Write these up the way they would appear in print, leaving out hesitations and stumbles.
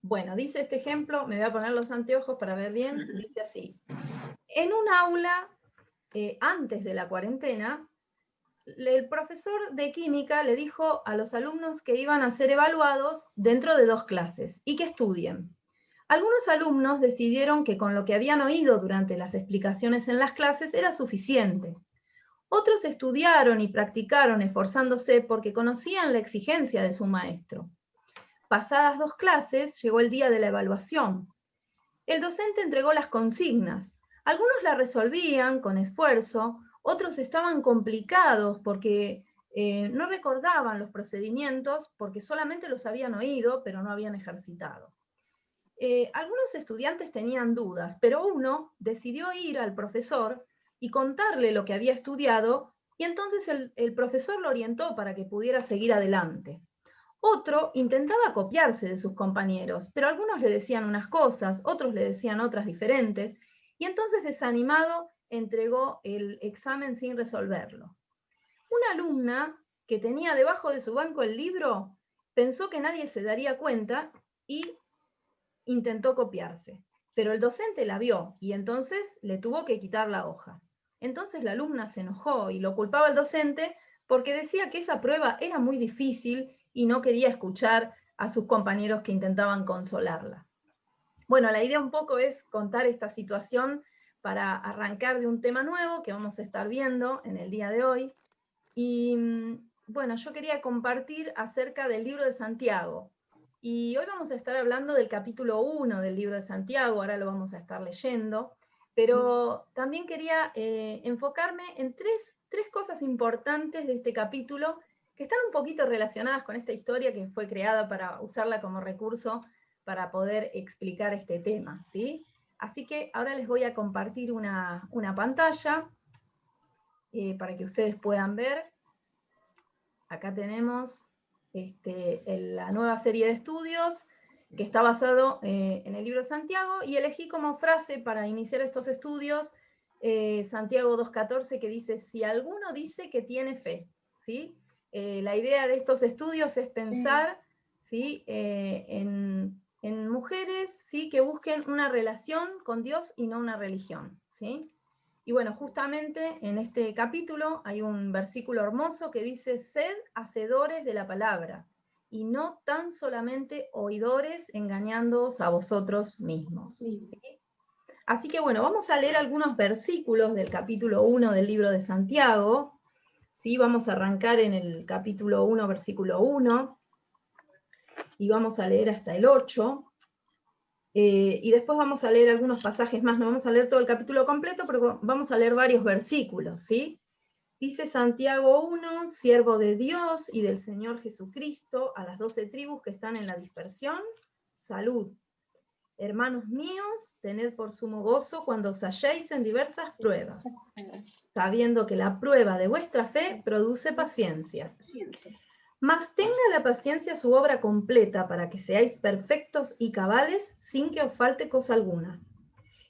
Bueno, dice este ejemplo, me voy a poner los anteojos para ver bien, dice así. En un aula, antes de la cuarentena, el profesor de química le dijo a los alumnos que iban a ser evaluados dentro de 2 clases y que estudien. Algunos alumnos decidieron que con lo que habían oído durante las explicaciones en las clases era suficiente. Otros estudiaron y practicaron esforzándose porque conocían la exigencia de su maestro. Pasadas 2 clases, llegó el día de la evaluación. El docente entregó las consignas. Algunos las resolvían con esfuerzo, otros estaban complicados porque no recordaban los procedimientos porque solamente los habían oído, pero no habían ejercitado. Algunos estudiantes tenían dudas, pero uno decidió ir al profesor y contarle lo que había estudiado, y entonces el profesor lo orientó para que pudiera seguir adelante. Otro intentaba copiarse de sus compañeros, pero algunos le decían unas cosas, otros le decían otras diferentes, y entonces desanimado entregó el examen sin resolverlo. Una alumna que tenía debajo de su banco el libro pensó que nadie se daría cuenta y intentó copiarse, pero el docente la vio y entonces le tuvo que quitar la hoja. Entonces la alumna se enojó y lo culpaba al docente porque decía que esa prueba era muy difícil y no quería escuchar a sus compañeros que intentaban consolarla. Bueno, la idea un poco es contar esta situación para arrancar de un tema nuevo que vamos a estar viendo en el día de hoy. Y bueno, yo quería compartir acerca del libro de Santiago. Y hoy vamos a estar hablando del capítulo 1 del libro de Santiago, ahora lo vamos a estar leyendo, pero también quería enfocarme en tres cosas importantes de este capítulo que están un poquito relacionadas con esta historia que fue creada para usarla como recurso para poder explicar este tema, ¿sí? Así que ahora les voy a compartir una pantalla para que ustedes puedan ver. Acá tenemos la nueva serie de estudios que está basado en el libro de Santiago, y elegí como frase para iniciar estos estudios Santiago 2.14, que dice: si alguno dice que tiene fe, ¿sí? La idea de estos estudios es pensar, ¿sí? En mujeres, ¿sí? Que busquen una relación con Dios y no una religión, ¿sí? Y bueno, justamente en este capítulo hay un versículo hermoso que dice: sed hacedores de la palabra, y no tan solamente oidores, engañándoos a vosotros mismos. Sí. Así que bueno, vamos a leer algunos versículos del capítulo 1 del libro de Santiago. ¿Sí? Vamos a arrancar en el capítulo 1, versículo 1, y vamos a leer hasta el 8. Y después vamos a leer algunos pasajes más, no vamos a leer todo el capítulo completo, pero vamos a leer varios versículos, ¿sí? Dice Santiago 1, siervo de Dios y del Señor Jesucristo, a las 12 tribus que están en la dispersión, salud. Hermanos míos, tened por sumo gozo cuando os halléis en diversas pruebas, sabiendo que la prueba de vuestra fe produce paciencia. Mas tenga la paciencia su obra completa, para que seáis perfectos y cabales, sin que os falte cosa alguna.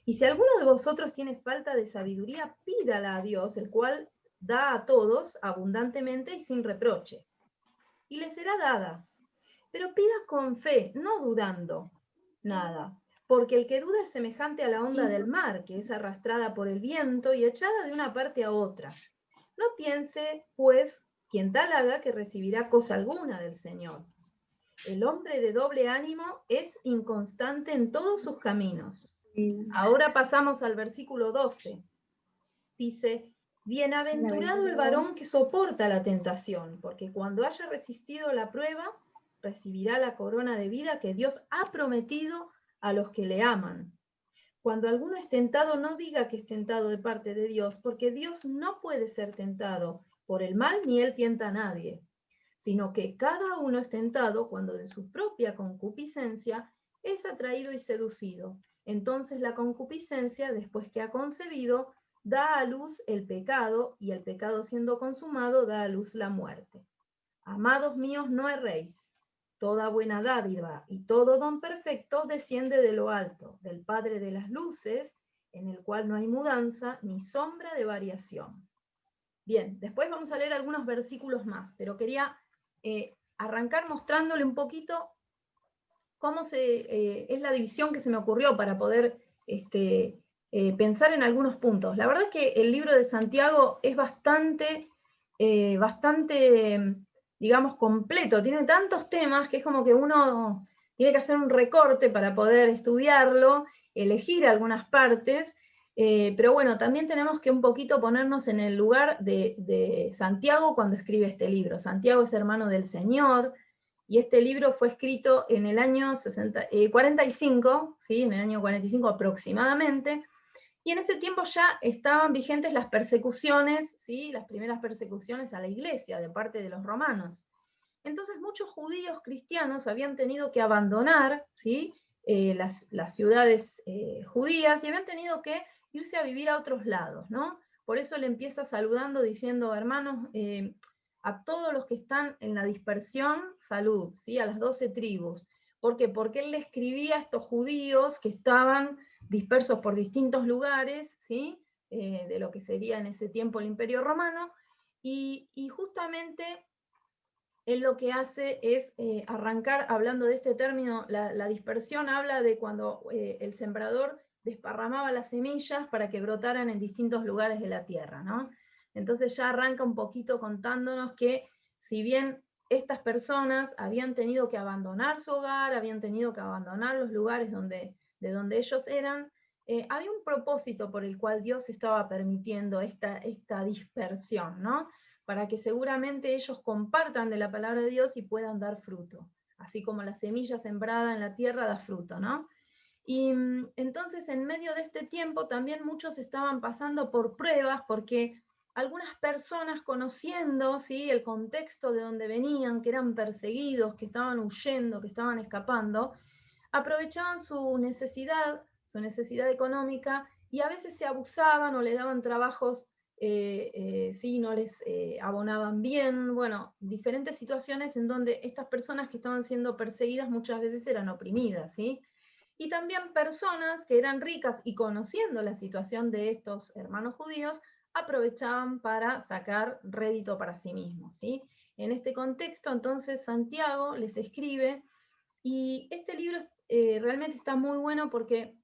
Y si alguno de vosotros tiene falta de sabiduría, pídala a Dios, el cual da a todos abundantemente y sin reproche, y le será dada. Pero pida con fe, no dudando nada, porque el que duda es semejante a la onda del mar, que es arrastrada por el viento y echada de una parte a otra. No piense, pues, quien tal haga, que recibirá cosa alguna del Señor. El hombre de doble ánimo es inconstante en todos sus caminos. Ahora pasamos al versículo 12. Dice: bienaventurado el varón que soporta la tentación, porque cuando haya resistido la prueba, recibirá la corona de vida que Dios ha prometido a los que le aman. Cuando alguno es tentado, no diga que es tentado de parte de Dios, porque Dios no puede ser tentado por el mal, ni él tienta a nadie, sino que cada uno es tentado cuando de su propia concupiscencia es atraído y seducido. Entonces la concupiscencia, después que ha concebido, da a luz el pecado, y el pecado, siendo consumado, da a luz la muerte. Amados míos, no erréis. Toda buena dádiva y todo don perfecto desciende de lo alto, del Padre de las luces, en el cual no hay mudanza ni sombra de variación. Bien, después vamos a leer algunos versículos más, pero quería arrancar mostrándole un poquito cómo es la división que se me ocurrió para poder pensar en algunos puntos. La verdad que el libro de Santiago es bastante, digamos, completo. Tiene tantos temas que es como que uno tiene que hacer un recorte para poder estudiarlo, elegir algunas partes, pero bueno, también tenemos que un poquito ponernos en el lugar de Santiago cuando escribe este libro. Santiago es hermano del Señor, y este libro fue escrito en el año 45, ¿sí? En el año 45 aproximadamente, y en ese tiempo ya estaban vigentes las persecuciones, ¿sí? Las primeras persecuciones a la iglesia de parte de los romanos. Entonces muchos judíos cristianos habían tenido que abandonar, ¿sí? Las ciudades judías, y habían tenido que irse a vivir a otros lados, ¿no? Por eso le empieza saludando diciendo, hermanos, a todos los que están en la dispersión, salud, ¿sí? A las 12 tribus. ¿Por qué? Porque él le escribía a estos judíos que estaban dispersos por distintos lugares, ¿sí? De lo que sería en ese tiempo el Imperio Romano, y justamente él lo que hace es arrancar hablando de este término. La dispersión habla de cuando el sembrador desparramaba las semillas para que brotaran en distintos lugares de la tierra, ¿no? Entonces ya arranca un poquito contándonos que si bien estas personas habían tenido que abandonar su hogar, habían tenido que abandonar los lugares de donde ellos eran, había un propósito por el cual Dios estaba permitiendo esta dispersión, ¿no? Para que seguramente ellos compartan de la palabra de Dios y puedan dar fruto, así como la semilla sembrada en la tierra da fruto, ¿no? Y entonces en medio de este tiempo también muchos estaban pasando por pruebas, porque algunas personas, conociendo, ¿sí?, el contexto de donde venían, que eran perseguidos, que estaban huyendo, que estaban escapando, aprovechaban su necesidad económica, y a veces se abusaban o le daban trabajos, sí, no les abonaban bien, bueno, diferentes situaciones en donde estas personas que estaban siendo perseguidas muchas veces eran oprimidas, ¿sí? Y también personas que eran ricas y, conociendo la situación de estos hermanos judíos, aprovechaban para sacar rédito para sí mismos, ¿sí? En este contexto, entonces, Santiago les escribe, y este libro realmente está muy bueno porque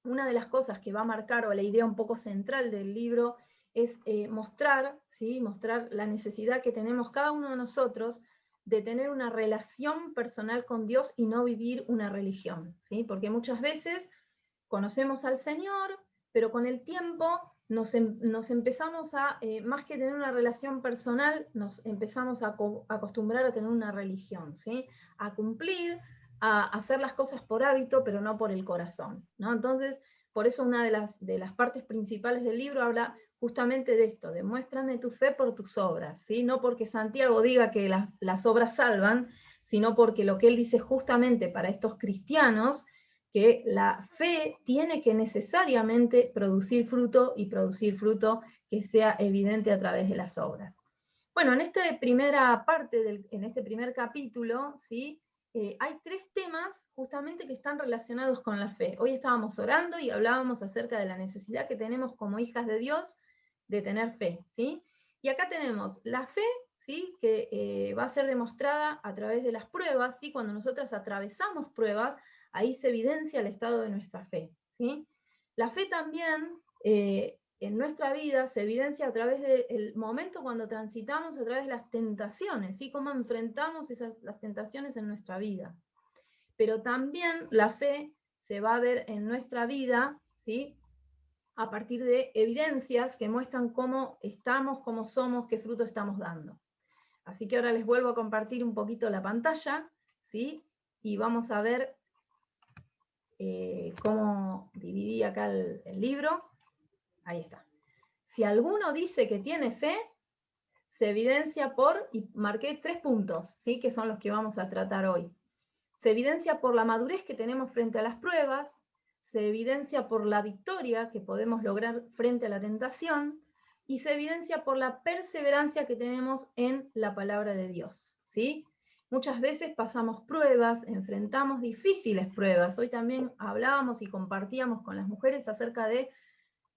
una de las cosas que va a marcar, o la idea un poco central del libro, es mostrar, ¿sí? Mostrar la necesidad que tenemos cada uno de nosotros de tener una relación personal con Dios y no vivir una religión, ¿sí? Porque muchas veces conocemos al Señor, pero con el tiempo nos empezamos a, más que tener una relación personal, nos empezamos a acostumbrar a tener una religión, ¿sí? A cumplir, a hacer las cosas por hábito, pero no por el corazón, ¿no? Entonces, por eso una de las partes principales del libro habla justamente de esto, de muéstrame tu fe por tus obras, ¿sí? No porque Santiago diga que las obras salvan, sino porque lo que él dice justamente para estos cristianos, que la fe tiene que necesariamente producir fruto, y producir fruto que sea evidente a través de las obras. Bueno, en esta primera parte, en este primer capítulo, ¿sí? Hay tres temas justamente que están relacionados con la fe. Hoy estábamos orando y hablábamos acerca de la necesidad que tenemos como hijas de Dios de tener fe, ¿sí? Y acá tenemos la fe, ¿sí?, que va a ser demostrada a través de las pruebas, ¿sí? Cuando nosotras atravesamos pruebas, ahí se evidencia el estado de nuestra fe, ¿sí? La fe también en nuestra vida se evidencia a través del momento cuando transitamos a través de las tentaciones, ¿sí? Cómo enfrentamos las tentaciones en nuestra vida. Pero también la fe se va a ver en nuestra vida, ¿sí?, a partir de evidencias que muestran cómo estamos, cómo somos, qué fruto estamos dando. Así que ahora les vuelvo a compartir un poquito la pantalla, ¿sí? Y vamos a ver cómo dividí acá el libro. Ahí está. Si alguno dice que tiene fe, se evidencia por, y marqué 3 puntos, ¿sí?, que son los que vamos a tratar hoy. Se evidencia por la madurez que tenemos frente a las pruebas, se evidencia por la victoria que podemos lograr frente a la tentación, y se evidencia por la perseverancia que tenemos en la palabra de Dios, ¿sí? Muchas veces pasamos pruebas, enfrentamos difíciles pruebas. Hoy también hablábamos y compartíamos con las mujeres acerca de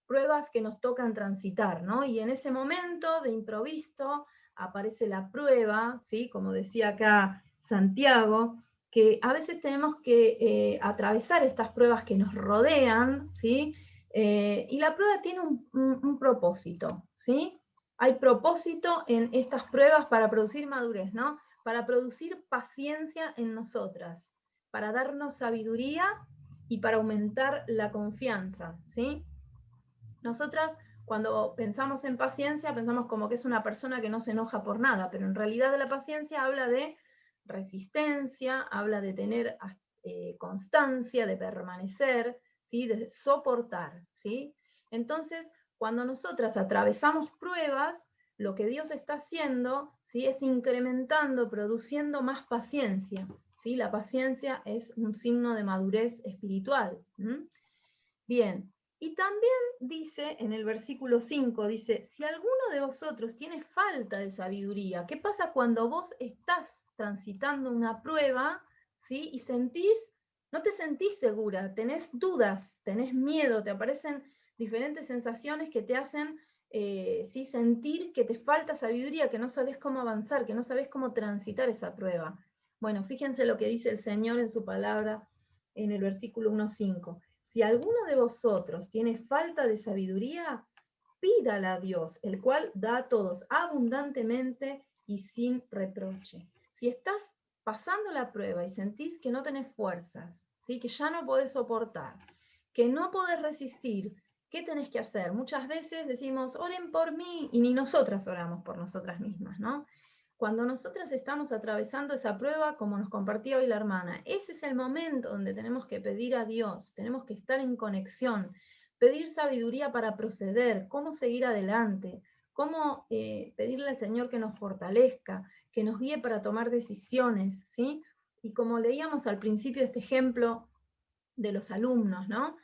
pruebas que nos tocan transitar, ¿no? Y en ese momento de improviso aparece la prueba, ¿sí? Como decía acá Santiago, que a veces tenemos que atravesar estas pruebas que nos rodean, ¿sí? Y la prueba tiene un propósito, ¿sí? Hay propósito en estas pruebas para producir madurez, ¿no? Para producir paciencia en nosotras, para darnos sabiduría y para aumentar la confianza, ¿sí? Nosotras, cuando pensamos en paciencia, pensamos como que es una persona que no se enoja por nada, pero en realidad la paciencia habla de resistencia, habla de tener constancia, de permanecer, ¿sí? De soportar, ¿sí? Entonces, cuando nosotras atravesamos pruebas, lo que Dios está haciendo, ¿sí? Es incrementando, produciendo más paciencia, ¿sí? La paciencia es un signo de madurez espiritual. Bien, y también dice en el versículo 5, dice, si alguno de vosotros tiene falta de sabiduría, ¿qué pasa cuando vos estás transitando una prueba, ¿sí? Y no te sentís segura, tenés dudas, tenés miedo, te aparecen diferentes sensaciones que te hacen ¿sí? Sentir que te falta sabiduría, que no sabés cómo avanzar, que no sabés cómo transitar esa prueba. Bueno, fíjense lo que dice el Señor en su palabra en el versículo 1:5. Si alguno de vosotros tiene falta de sabiduría, pídala a Dios, el cual da a todos abundantemente y sin reproche. Si estás pasando la prueba y sentís que no tenés fuerzas, ¿sí? Que ya no podés soportar, que no podés resistir, ¿qué tenés que hacer? Muchas veces decimos, oren por mí, y ni nosotras oramos por nosotras mismas, ¿no? Cuando nosotras estamos atravesando esa prueba, como nos compartía hoy la hermana, ese es el momento donde tenemos que pedir a Dios, tenemos que estar en conexión, pedir sabiduría para proceder, cómo seguir adelante, cómo pedirle al Señor que nos fortalezca, que nos guíe para tomar decisiones, ¿sí? Y como leíamos al principio este ejemplo de los alumnos, ¿no?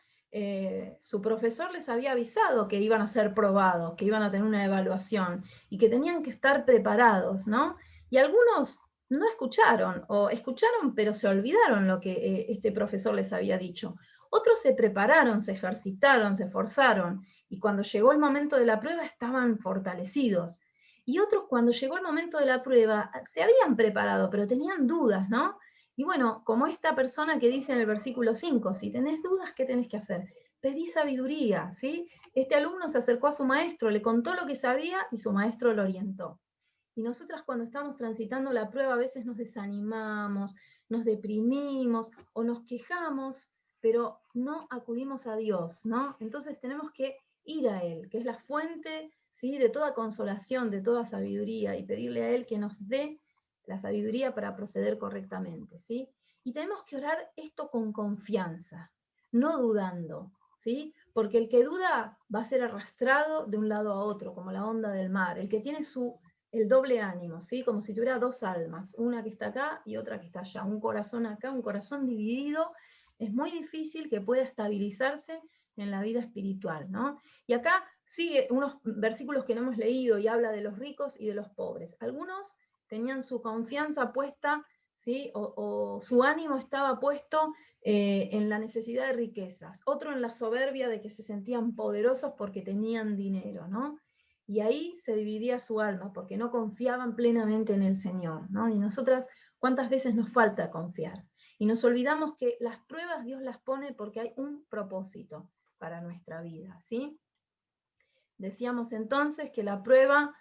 Su profesor les había avisado que iban a ser probados, que iban a tener una evaluación y que tenían que estar preparados, ¿no? Y algunos no escucharon, o escucharon pero se olvidaron lo que este profesor les había dicho. Otros se prepararon, se ejercitaron, se esforzaron, y cuando llegó el momento de la prueba estaban fortalecidos. Y otros cuando llegó el momento de la prueba se habían preparado, pero tenían dudas, ¿no? Y bueno, como esta persona que dice en el versículo 5, si tenés dudas, ¿qué tenés que hacer? Pedí sabiduría, ¿sí? Este alumno se acercó a su maestro, le contó lo que sabía y su maestro lo orientó. Y nosotras cuando estamos transitando la prueba a veces nos desanimamos, nos deprimimos o nos quejamos, pero no acudimos a Dios, ¿no? Entonces tenemos que ir a Él, que es la fuente, ¿sí? De toda consolación, de toda sabiduría, y pedirle a Él que nos dé la sabiduría para proceder correctamente, ¿sí? Y tenemos que orar esto con confianza, no dudando, ¿sí? Porque el que duda va a ser arrastrado de un lado a otro, como la onda del mar. El que tiene el doble ánimo, ¿sí? Como si tuviera dos almas, una que está acá y otra que está allá, un corazón acá, un corazón dividido, es muy difícil que pueda estabilizarse en la vida espiritual, ¿no? Y acá sigue unos versículos que no hemos leído y habla de los ricos y de los pobres. Algunos tenían su confianza puesta, ¿sí? O su ánimo estaba puesto en la necesidad de riquezas, otro en la soberbia de que se sentían poderosos porque tenían dinero, ¿no? Y ahí se dividía su alma, porque no confiaban plenamente en el Señor, ¿no? Y nosotras, ¿cuántas veces nos falta confiar? Y nos olvidamos que las pruebas Dios las pone porque hay un propósito para nuestra vida, ¿sí? Decíamos entonces que la prueba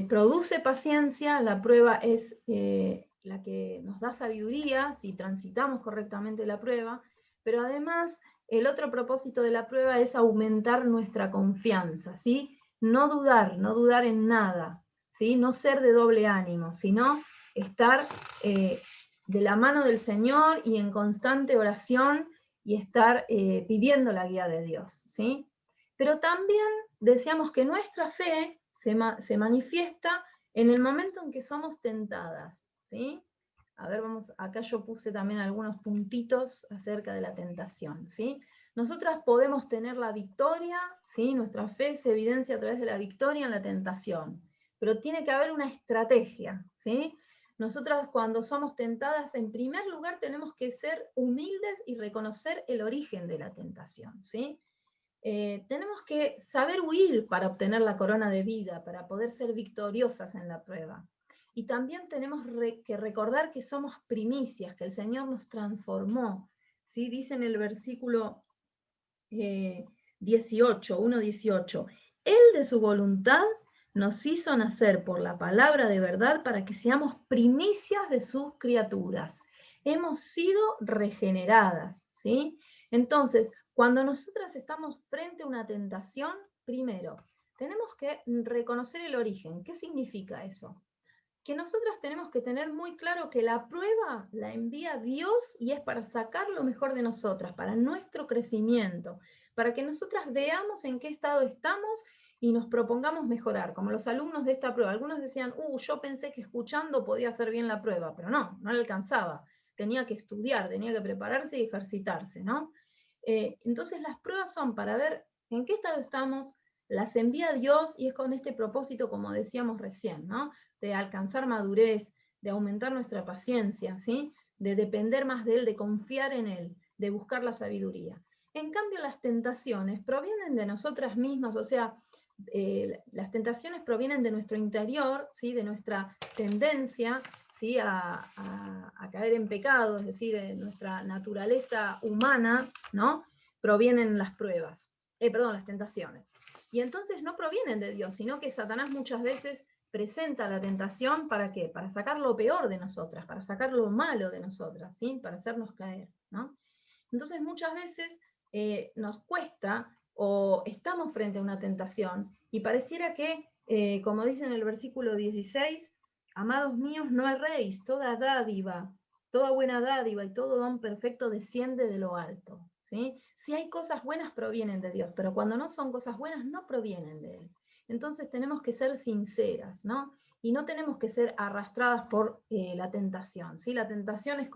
produce paciencia, la prueba es la que nos da sabiduría, si transitamos correctamente la prueba, pero además el otro propósito de la prueba es aumentar nuestra confianza, ¿sí? No dudar en nada, ¿sí? No ser de doble ánimo, sino estar de la mano del Señor y en constante oración y estar pidiendo la guía de Dios, ¿sí? Pero también decíamos que nuestra fe se manifiesta en el momento en que somos tentadas, ¿sí? A ver, acá yo puse también algunos puntitos acerca de la tentación, ¿sí? Nosotras podemos tener la victoria, ¿sí? Nuestra fe se evidencia a través de la victoria en la tentación, pero tiene que haber una estrategia, ¿sí? Nosotras cuando somos tentadas, en primer lugar tenemos que ser humildes y reconocer el origen de la tentación, ¿sí? Tenemos que saber huir para obtener la corona de vida, para poder ser victoriosas en la prueba. Y también tenemos que recordar que somos primicias, que el Señor nos transformó. ¿Sí? Dice en el versículo 18, 1:18, Él de su voluntad nos hizo nacer por la palabra de verdad para que seamos primicias de sus criaturas. Hemos sido regeneradas, ¿sí? Entonces, cuando nosotras estamos frente a una tentación, primero, tenemos que reconocer el origen. ¿Qué significa eso? Que nosotras tenemos que tener muy claro que la prueba la envía Dios y es para sacar lo mejor de nosotras, para nuestro crecimiento, para que nosotras veamos en qué estado estamos y nos propongamos mejorar, como los alumnos de esta prueba. Algunos decían, yo pensé que escuchando podía hacer bien la prueba, pero no le alcanzaba. Tenía que estudiar, tenía que prepararse y ejercitarse, ¿no? Entonces las pruebas son para ver en qué estado estamos, las envía Dios y es con este propósito, como decíamos recién, ¿no? De alcanzar madurez, de aumentar nuestra paciencia, ¿sí? De depender más de Él, de confiar en Él, de buscar la sabiduría. En cambio, las tentaciones provienen de nosotras mismas, o sea, las tentaciones provienen de nuestro interior, ¿sí? De nuestra tendencia, ¿sí? a caer en pecado, es decir, en nuestra naturaleza humana, ¿no? Provienen las pruebas, las tentaciones. Y entonces no provienen de Dios, sino que Satanás muchas veces presenta la tentación, ¿para qué? Para sacar lo peor de nosotras, para sacar lo malo de nosotras, ¿sí? Para hacernos caer, ¿no? Entonces muchas veces nos cuesta o estamos frente a una tentación y pareciera que, como dice en el versículo 16, amados míos, no erréis, toda dádiva, toda buena dádiva y todo don perfecto desciende de lo alto, ¿sí? Si hay cosas buenas provienen de Dios, pero cuando no son cosas buenas no provienen de Él. Entonces tenemos que ser sinceras, ¿no? Y no tenemos que ser arrastradas por la tentación, ¿sí? La tentación es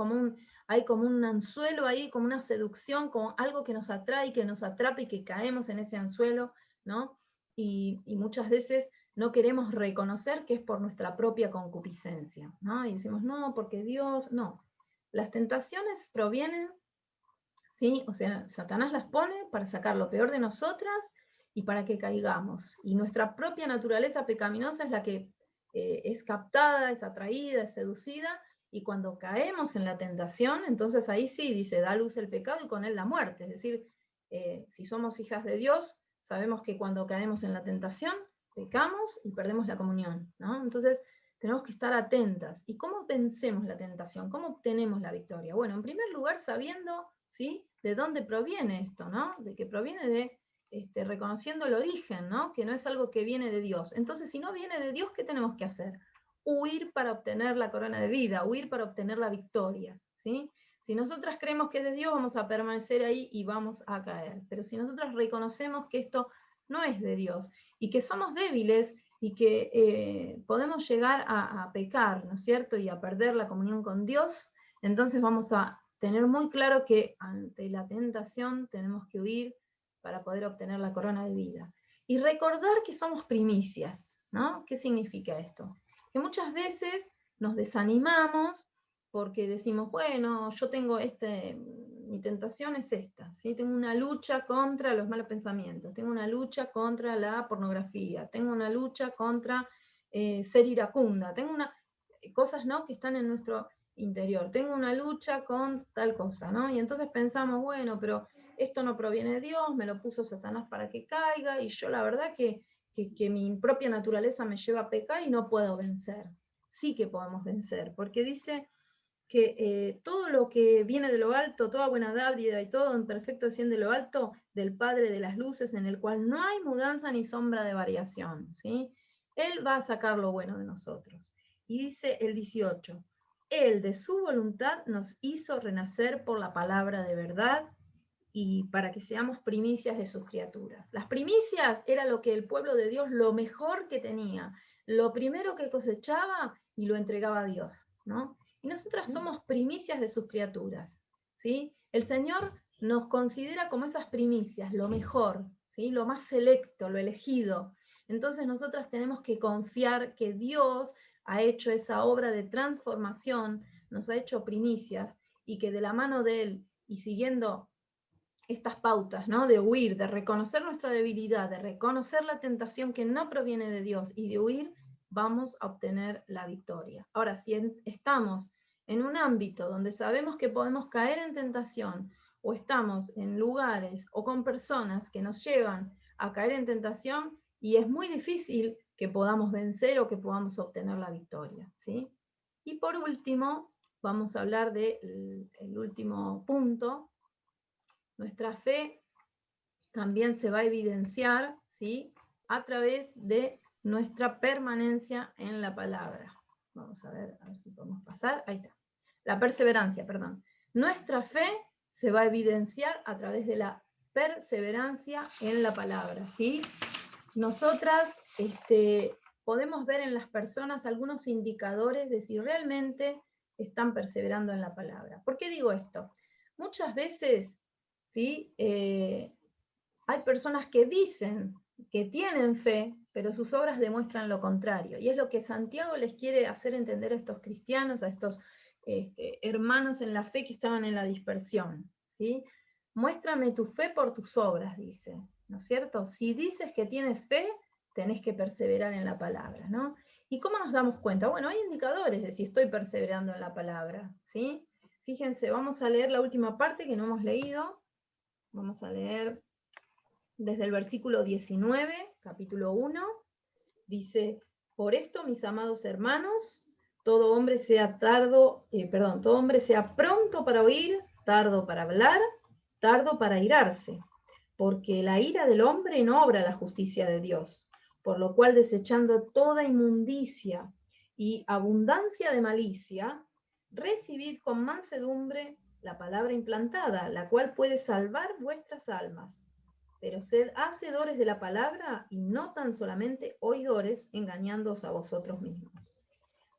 hay como un anzuelo ahí, como una seducción, como algo que nos atrae, que nos atrapa y que caemos en ese anzuelo, ¿no? Y muchas veces no queremos reconocer que es por nuestra propia concupiscencia, ¿no? Y decimos, no, porque Dios, no. Las tentaciones provienen, ¿sí? O sea, Satanás las pone para sacar lo peor de nosotras y para que caigamos. Y nuestra propia naturaleza pecaminosa es la que es captada, es atraída, es seducida, y cuando caemos en la tentación, entonces ahí sí, dice, da luz el pecado y con él la muerte. Es decir, si somos hijas de Dios, sabemos que cuando caemos en la tentación, pecamos y perdemos la comunión, ¿no? Entonces, tenemos que estar atentas. ¿Y cómo vencemos la tentación? ¿Cómo obtenemos la victoria? Bueno, en primer lugar, sabiendo, ¿sí?, de dónde proviene esto, ¿no? De que proviene de reconociendo el origen, ¿no? Que no es algo que viene de Dios. Entonces, si no viene de Dios, ¿qué tenemos que hacer? Huir para obtener la corona de vida, huir para obtener la victoria, ¿sí? Si nosotras creemos que es de Dios, vamos a permanecer ahí y vamos a caer. Pero si nosotras reconocemos que esto no es de Dios y que somos débiles y que podemos llegar a pecar, ¿no es cierto? Y a perder la comunión con Dios, entonces vamos a tener muy claro que ante la tentación tenemos que huir para poder obtener la corona de vida. Y recordar que somos primicias, ¿no? ¿Qué significa esto? Que muchas veces nos desanimamos porque decimos, bueno, yo tengo mi tentación es esta, ¿sí? Tengo una lucha contra los malos pensamientos, tengo una lucha contra la pornografía, tengo una lucha contra ser iracunda, tengo cosas, ¿no?, que están en nuestro interior, tengo una lucha con tal cosa, ¿no? Y entonces pensamos, bueno, pero esto no proviene de Dios, me lo puso Satanás para que caiga, y yo la verdad que mi propia naturaleza me lleva a pecar y no puedo vencer. Sí que podemos vencer, porque dice que todo lo que viene de lo alto, toda buena dádiva y todo en perfecto desciende de lo alto, del Padre de las luces, en el cual no hay mudanza ni sombra de variación, ¿sí? Él va a sacar lo bueno de nosotros. Y dice el 18, Él de su voluntad nos hizo renacer por la palabra de verdad y para que seamos primicias de sus criaturas. Las primicias era lo que el pueblo de Dios, lo mejor que tenía, lo primero que cosechaba y lo entregaba a Dios, ¿no? Y nosotras somos primicias de sus criaturas, ¿sí? El Señor nos considera como esas primicias, lo mejor, ¿sí? Lo más selecto, lo elegido. Entonces nosotras tenemos que confiar que Dios ha hecho esa obra de transformación, nos ha hecho primicias y que de la mano de Él y siguiendo estas pautas, ¿no?, de huir, de reconocer nuestra debilidad, de reconocer la tentación que no proviene de Dios y de huir, vamos a obtener la victoria. Ahora, si estamos en un ámbito donde sabemos que podemos caer en tentación, o estamos en lugares o con personas que nos llevan a caer en tentación, y es muy difícil que podamos vencer o que podamos obtener la victoria, ¿sí? Y por último, vamos a hablar del último punto. Nuestra fe también se va a evidenciar, ¿sí?, a través de nuestra permanencia en la palabra. Vamos a ver si podemos pasar. Ahí está. La perseverancia, perdón. Nuestra fe se va a evidenciar a través de la perseverancia en la palabra, ¿sí? Nosotras podemos ver en las personas algunos indicadores de si realmente están perseverando en la palabra. ¿Por qué digo esto? Muchas veces, ¿sí?, hay personas que dicen que tienen fe, pero sus obras demuestran lo contrario. Y es lo que Santiago les quiere hacer entender a estos cristianos, a estos hermanos en la fe que estaban en la dispersión, ¿sí? Muéstrame tu fe por tus obras, dice, ¿no es cierto? Si dices que tienes fe, tenés que perseverar en la palabra, ¿no? ¿Y cómo nos damos cuenta? Bueno, hay indicadores de si estoy perseverando en la palabra, ¿sí? Fíjense, vamos a leer la última parte que no hemos leído. Vamos a leer desde el versículo 19, capítulo 1, dice: por esto, mis amados hermanos, todo hombre sea todo hombre sea pronto para oír, tardo para hablar, tardo para airarse, porque la ira del hombre no obra la justicia de Dios, por lo cual, desechando toda inmundicia y abundancia de malicia, recibid con mansedumbre la palabra implantada, la cual puede salvar vuestras almas. Pero sed hacedores de la palabra y no tan solamente oidores, engañándoos a vosotros mismos.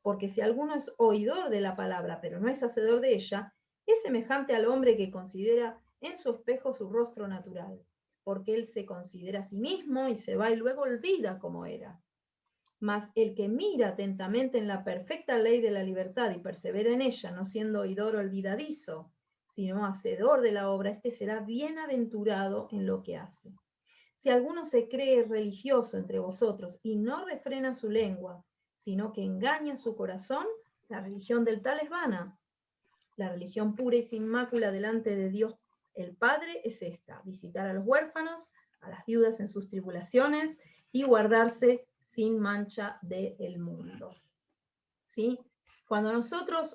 Porque si alguno es oidor de la palabra, pero no es hacedor de ella, es semejante al hombre que considera en su espejo su rostro natural, porque él se considera a sí mismo y se va y luego olvida cómo era. Mas el que mira atentamente en la perfecta ley de la libertad y persevera en ella, no siendo oidor olvidadizo, sino hacedor de la obra, este será bienaventurado en lo que hace. Si alguno se cree religioso entre vosotros y no refrena su lengua, sino que engaña su corazón, la religión del tal es vana. La religión pura y sin mácula delante de Dios el Padre es esta: visitar a los huérfanos, a las viudas en sus tribulaciones y guardarse sin mancha del mundo. ¿Sí? Cuando nosotros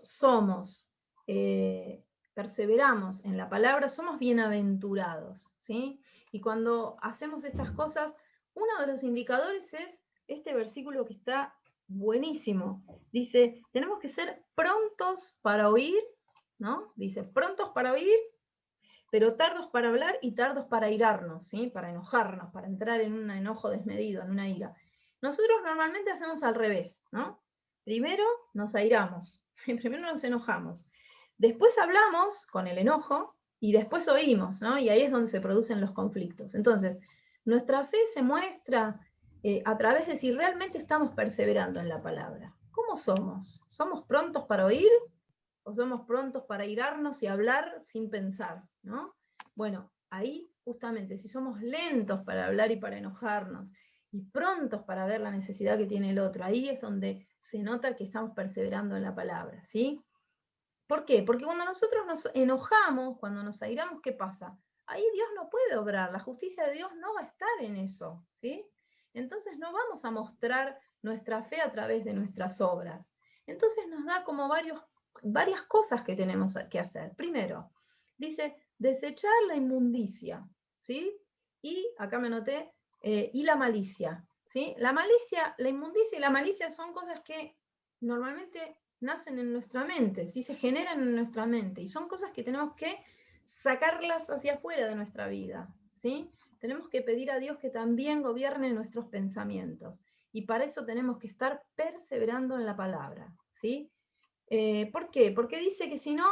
perseveramos en la palabra, somos bienaventurados, ¿sí? Y cuando hacemos estas cosas, uno de los indicadores es este versículo que está buenísimo. Dice, tenemos que ser prontos para oír, ¿no? Dice, prontos para oír, pero tardos para hablar y tardos para irarnos, ¿sí? Para enojarnos, para entrar en un enojo desmedido, en una ira. Nosotros normalmente hacemos al revés, ¿no? Primero nos airamos, primero nos enojamos, después hablamos con el enojo y después oímos, ¿no? Y ahí es donde se producen los conflictos. Entonces, nuestra fe se muestra a través de si realmente estamos perseverando en la palabra. ¿Cómo somos? ¿Somos prontos para oír o somos prontos para irarnos y hablar sin pensar, ¿no? Bueno, ahí justamente, si somos lentos para hablar y para enojarnos, y prontos para ver la necesidad que tiene el otro, ahí es donde se nota que estamos perseverando en la palabra, ¿sí? ¿Por qué? Porque cuando nosotros nos enojamos, cuando nos airamos, ¿qué pasa? Ahí Dios no puede obrar, la justicia de Dios no va a estar en eso, ¿sí? Entonces no vamos a mostrar nuestra fe a través de nuestras obras. Entonces nos da como varias cosas que tenemos que hacer. Primero, dice, desechar la inmundicia, ¿sí? Y acá me noté, y la malicia, ¿sí? La malicia, la inmundicia y la malicia son cosas que normalmente nacen en nuestra mente, ¿sí? Se generan en nuestra mente, y son cosas que tenemos que sacarlas hacia afuera de nuestra vida, ¿sí? Tenemos que pedir a Dios que también gobierne nuestros pensamientos, y para eso tenemos que estar perseverando en la palabra, ¿sí? ¿Por qué? Porque dice que si no,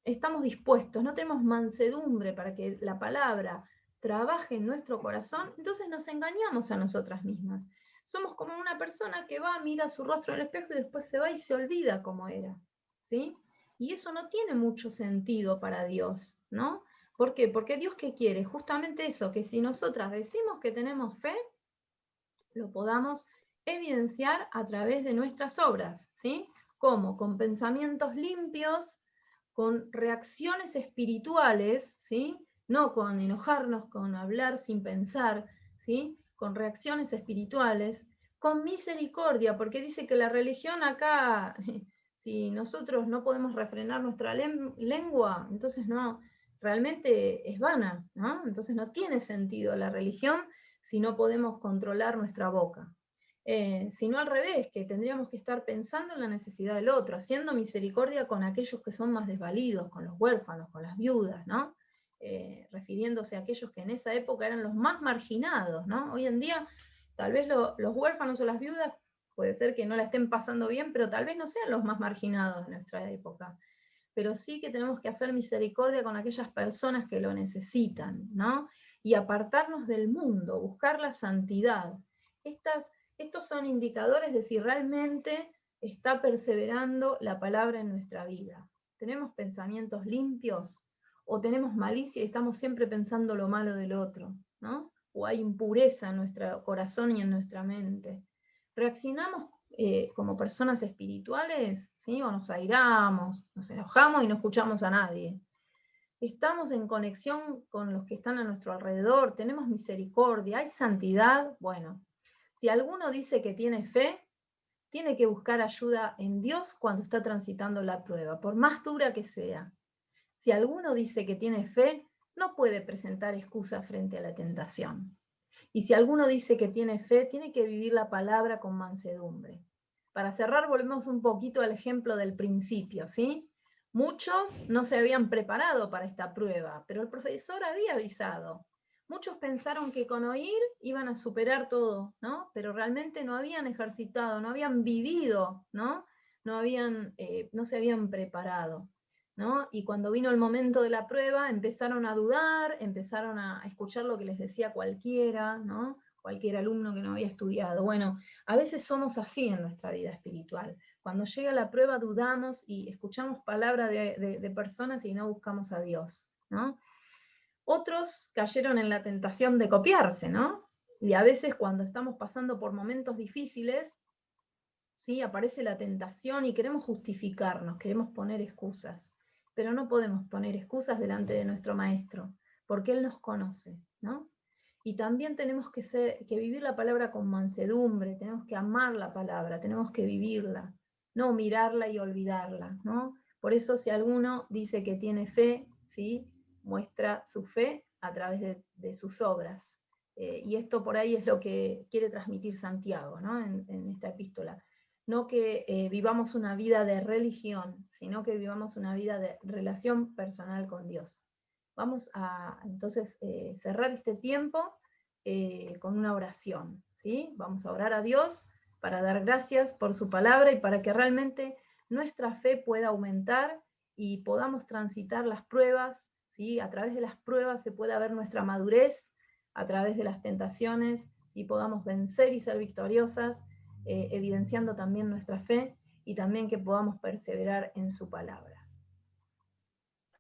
estamos dispuestos, no tenemos mansedumbre para que la palabra trabaje en nuestro corazón, entonces nos engañamos a nosotras mismas. Somos como una persona que va, mira su rostro en el espejo y después se va y se olvida cómo era, ¿sí? Y eso no tiene mucho sentido para Dios, ¿no? ¿Por qué? Porque Dios, ¿qué quiere? Justamente eso, que si nosotras decimos que tenemos fe, lo podamos evidenciar a través de nuestras obras, ¿sí? ¿Cómo? Con pensamientos limpios, con reacciones espirituales, ¿sí? No con enojarnos, con hablar sin pensar, ¿sí? Con reacciones espirituales, con misericordia, porque dice que la religión acá, si nosotros no podemos refrenar nuestra lengua, entonces no, realmente es vana, ¿no? Entonces no tiene sentido la religión si no podemos controlar nuestra boca. Sino al revés, que tendríamos que estar pensando en la necesidad del otro, haciendo misericordia con aquellos que son más desvalidos, con los huérfanos, con las viudas, ¿no? Refiriéndose a aquellos que en esa época eran los más marginados, ¿no? Hoy en día, tal vez los huérfanos o las viudas puede ser que no la estén pasando bien, pero tal vez no sean los más marginados de nuestra época. Pero sí que tenemos que hacer misericordia con aquellas personas que lo necesitan, ¿no? Y apartarnos del mundo, buscar la santidad. Estos son indicadores de si realmente está perseverando la palabra en nuestra vida. ¿Tenemos pensamientos limpios? ¿O tenemos malicia y estamos siempre pensando lo malo del otro? ¿No? ¿O hay impureza en nuestro corazón y en nuestra mente? ¿Reaccionamos como personas espirituales? ¿Sí? ¿O nos airamos, nos enojamos y no escuchamos a nadie? ¿Estamos en conexión con los que están a nuestro alrededor? ¿Tenemos misericordia? ¿Hay santidad? Bueno, si alguno dice que tiene fe, tiene que buscar ayuda en Dios cuando está transitando la prueba, por más dura que sea. Si alguno dice que tiene fe, no puede presentar excusa frente a la tentación. Y si alguno dice que tiene fe, tiene que vivir la palabra con mansedumbre. Para cerrar, volvemos un poquito al ejemplo del principio, ¿sí? Muchos no se habían preparado para esta prueba, pero el profesor había avisado. Muchos pensaron que con oír iban a superar todo, ¿no? Pero realmente no habían ejercitado, no habían vivido, ¿no? No se habían preparado, ¿no? Y cuando vino el momento de la prueba, empezaron a dudar, empezaron a escuchar lo que les decía cualquiera, ¿no? Cualquier alumno que no había estudiado. Bueno, a veces somos así en nuestra vida espiritual. Cuando llega la prueba dudamos y escuchamos palabras de personas y no buscamos a Dios, ¿no? Otros cayeron en la tentación de copiarse, ¿no? Y a veces cuando estamos pasando por momentos difíciles, ¿sí? Aparece la tentación y queremos justificarnos, queremos poner excusas, pero no podemos poner excusas delante de nuestro Maestro, porque Él nos conoce, ¿no? Y también tenemos que vivir la palabra con mansedumbre, tenemos que amar la palabra, tenemos que vivirla, no mirarla y olvidarla, ¿no? Por eso si alguno dice que tiene fe, ¿sí? Muestra su fe a través de sus obras. Y esto por ahí es lo que quiere transmitir Santiago, ¿no? En esta epístola. No que vivamos una vida de religión, sino que vivamos una vida de relación personal con Dios. Vamos a entonces cerrar este tiempo con una oración, ¿sí? Vamos a orar a Dios para dar gracias por su palabra y para que realmente nuestra fe pueda aumentar y podamos transitar las pruebas, ¿sí? A través de las pruebas se pueda ver nuestra madurez, a través de las tentaciones, ¿sí? Podamos vencer y ser victoriosas, evidenciando también nuestra fe y también que podamos perseverar en su palabra.